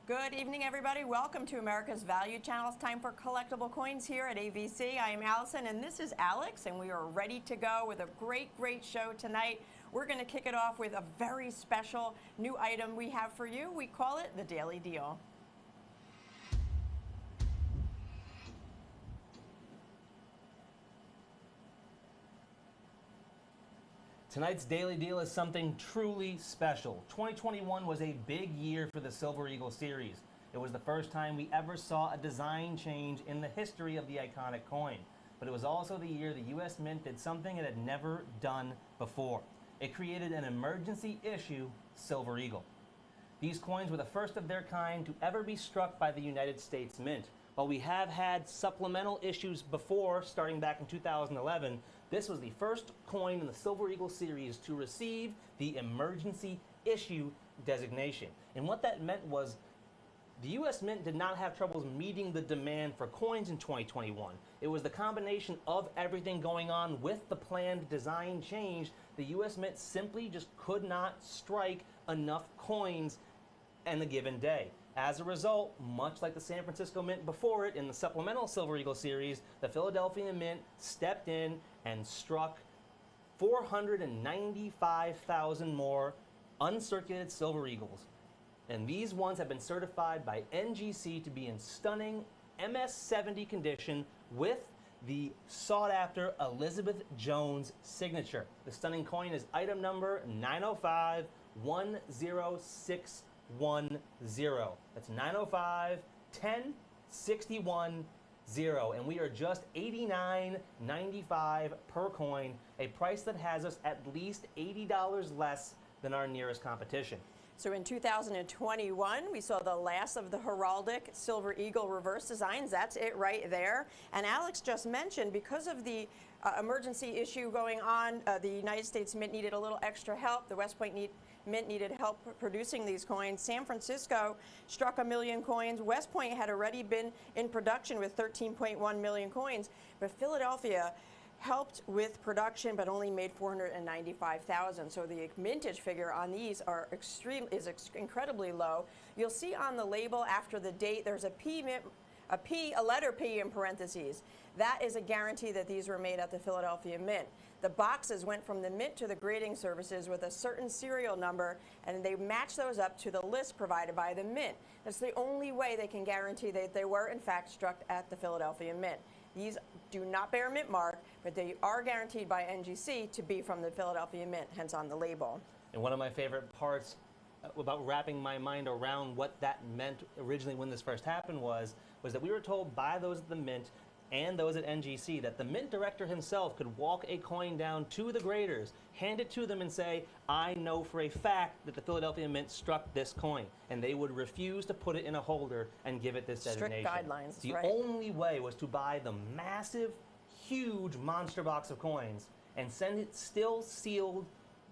Good evening, everybody. Welcome to America's Value Channel. It's time for Collectible Coins here at AVC. I am Allison, and this is Alex, and we are ready to go with a great show tonight. We're going to kick it off with a very special new item we have for you. We call it the Daily Deal. Tonight's Daily Deal is something truly special. 2021 was a big year for the Silver Eagle series. It was the first time we ever saw a design change in the history of the iconic coin. But it was also the year the U.S. Mint did something it had never done before. It created an emergency issue Silver Eagle. These coins were the first of their kind to ever be struck by the United States Mint. While we have had supplemental issues before, starting back in 2011, this was the first coin in the Silver Eagle series to receive the emergency issue designation. And what that meant was the U.S. Mint did not have troubles meeting the demand for coins in 2021. It was the combination of everything going on with the planned design change. The U.S. Mint simply just could not strike enough coins in a given day. As a result, much like the San Francisco Mint before it in the supplemental Silver Eagle series, the Philadelphia Mint stepped in and struck 495,000 more uncirculated Silver Eagles. And these ones have been certified by NGC to be in stunning MS-70 condition with the sought-after Elizabeth Jones signature. The stunning coin is item number 905-10610. That's 905-10-61-0, and we are just $89.95 per coin, a price that has us at least $80 less than our nearest competition. So in 2021, we saw the last of the heraldic Silver Eagle reverse designs. That's it right there. And Alex just mentioned, because of the emergency issue going on, the United States Mint needed a little extra help. The West Point Mint needed help producing these coins. San Francisco struck 1 million coins. West Point had already been in production with 13.1 million coins. But Philadelphia helped with production, but only made 495,000. So the mintage figure on these is incredibly low. You'll see on the label after the date, there's a letter P in parentheses. That is a guarantee that these were made at the Philadelphia Mint. The boxes went from the Mint to the grading services with a certain serial number, and they match those up to the list provided by the Mint. That's the only way they can guarantee that they were, in fact, struck at the Philadelphia Mint. These do not bear a mint mark, but they are guaranteed by NGC to be from the Philadelphia Mint, hence on the label. And one of my favorite parts about wrapping my mind around what that meant originally when this first happened was that we were told by those at the Mint and those at NGC that the Mint director himself could walk a coin down to the graders, hand it to them and say, I know for a fact that the Philadelphia Mint struck this coin, and they would refuse to put it in a holder and give it this designation. Strict guidelines, The right. only way was to buy the massive, huge monster box of coins and send it still sealed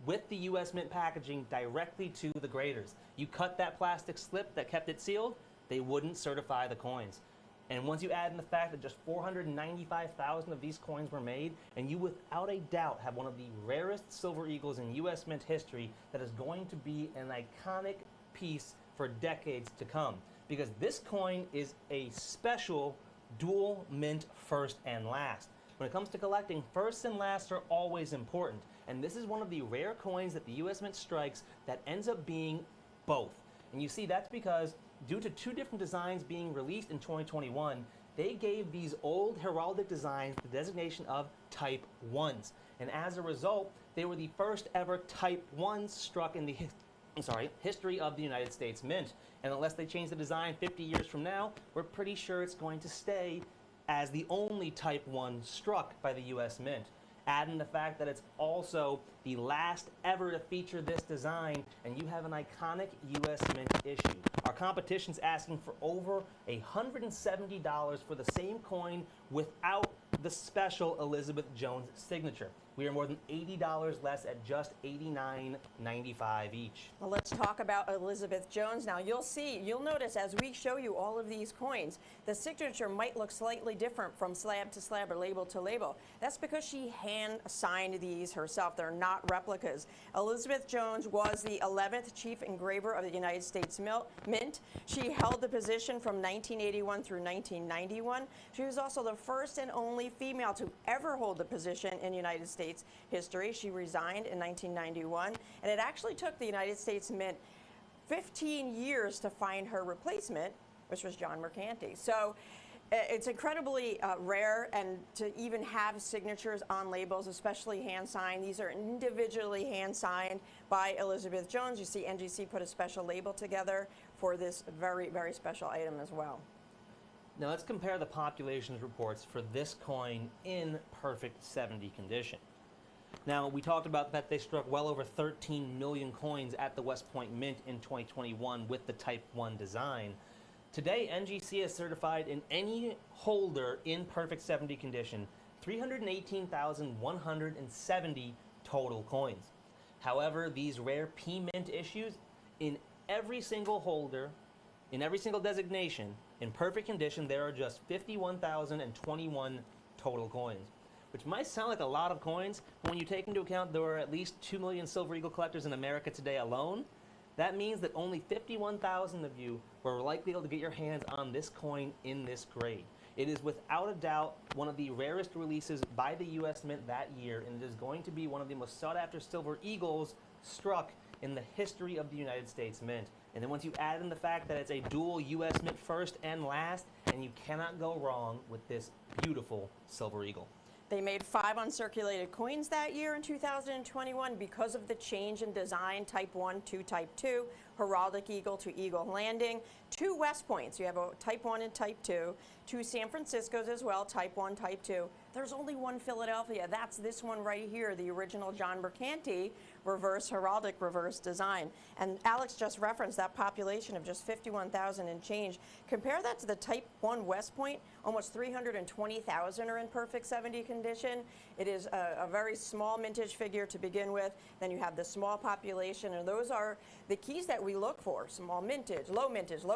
with the U.S. Mint packaging directly to the graders. You cut that plastic slip that kept it sealed, they wouldn't certify the coins. And once you add in the fact that just 495,000 of these coins were made, and you without a doubt have one of the rarest Silver Eagles in U.S. Mint history that is going to be an iconic piece for decades to come. Because this coin is a special dual mint first and last. When it comes to collecting, first and last are always important. And this is one of the rare coins that the U.S. Mint strikes that ends up being both. And you see that's because due to two different designs being released in 2021, they gave these old heraldic designs the designation of Type 1s. And as a result, they were the first ever Type 1s struck in the history of the United States Mint. And unless they change the design 50 years from now, we're pretty sure it's going to stay as the only Type 1 struck by the U.S. Mint. Add in the fact that it's also the last ever to feature this design, and you have an iconic U.S. Mint issue. Our competition's asking for over $170 for the same coin without the special Elizabeth Jones signature. We are more than $80 less at just $89.95 each. Well, let's talk about Elizabeth Jones now. You'll notice as we show you all of these coins, the signature might look slightly different from slab to slab or label to label. That's because she hand signed these herself. They're not replicas. Elizabeth Jones was the 11th chief engraver of the United States Mint. She held the position from 1981 through 1991. She was also the first and only female to ever hold the position in United States history. She resigned in 1991, and it actually took the United States Mint 15 years to find her replacement, which was John Mercanti. So it's incredibly rare, and to even have signatures on labels, especially hand-signed. These are individually hand-signed by Elizabeth Jones. You see NGC put a special label together for this very, very special item as well. Now let's compare the population reports for this coin in perfect 70 condition. Now, we talked about that they struck well over 13 million coins at the West Point Mint in 2021 with the Type 1 design. Today, NGC has certified in any holder in perfect 70 condition 318,170 total coins. However, these rare P-Mint issues in every single holder, in every single designation, in perfect condition, there are just 51,021 total coins, which might sound like a lot of coins, but when you take into account there are at least 2 million Silver Eagle collectors in America today alone, that means that only 51,000 of you were likely able to get your hands on this coin in this grade. It is without a doubt one of the rarest releases by the U.S. Mint that year, and it is going to be one of the most sought-after Silver Eagles struck in the history of the United States Mint. And then once you add in the fact that it's a dual U.S. Mint first and last, and you cannot go wrong with this beautiful Silver Eagle. They made 5 uncirculated coins that year in 2021 because of the change in design, Type 1 to Type 2, Heraldic Eagle to Eagle Landing, 2 West Points. You have a Type 1 and Type 2, 2 San Franciscos as well, Type 1, Type 2. There's only 1 Philadelphia. That's this one right here, the original John Mercanti reverse heraldic reverse design. And Alex just referenced that population of just 51,000 and change. Compare that to the Type 1 West Point, almost 320,000 are in perfect 70 condition. It is a very small mintage figure to begin with. Then you have the small population, and those are the keys that we look for: small mintage, low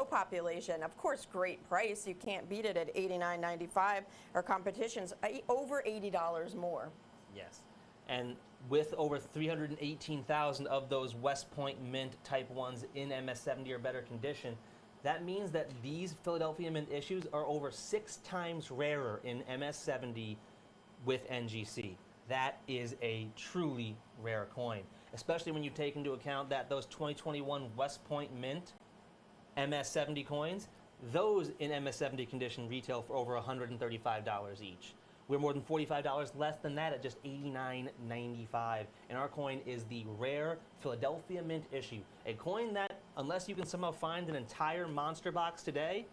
population. Of course, great price. You can't beat it at $89.95. Our competition's over $80 more. Yes. And with over 318,000 of those West Point Mint Type 1s in MS70 or better condition, that means that these Philadelphia Mint issues are over 6 times rarer in MS70 with NGC. That is a truly rare coin, especially when you take into account that those 2021 West Point Mint MS70 coins, those in MS70 condition retail for over $135 each. We're more than $45 less than that at just $89.95. And our coin is the rare Philadelphia Mint issue. A coin that, unless you can somehow find an entire monster box today,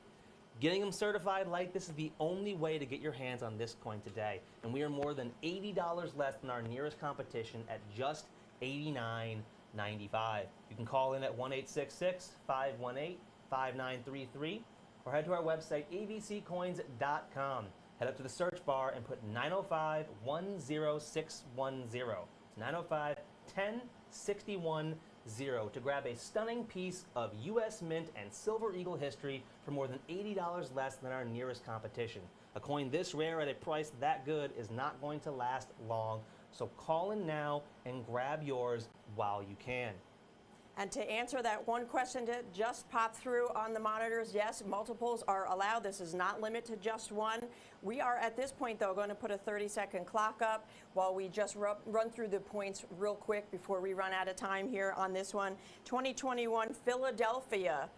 getting them certified like this is the only way to get your hands on this coin today. And we are more than $80 less than our nearest competition at just $89.95. You can call in at 1-866-518-5933 or head to our website, abccoins.com. Head up to the search bar and put 905-10610. It's 905-10610 to grab a stunning piece of U.S. Mint and Silver Eagle history for more than $80 less than our nearest competition. A coin this rare at a price that good is not going to last long, so call in now and grab yours while you can. And to answer that one question that just popped through on the monitors, yes, multiples are allowed. This is not limited to just one. We are at this point, though, going to put a 30-second clock up while we just run through the points real quick before we run out of time here on this one. 2021 Philadelphia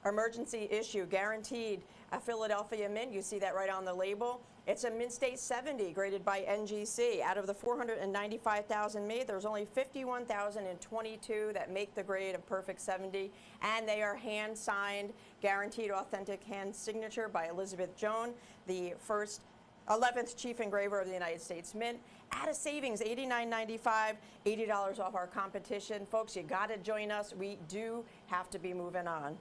emergency issue, guaranteed a Philadelphia Mint. You see that right on the label. It's a Mint State 70 graded by NGC. Out of the 495,000 made, there's only 51,022 that make the grade of perfect 70, and they are hand signed, guaranteed authentic hand signature by Elizabeth Jones, the 11th chief engraver of the United States Mint. At a savings, $89.95, $80 off our competition. Folks, you got to join us. We do have to be moving on.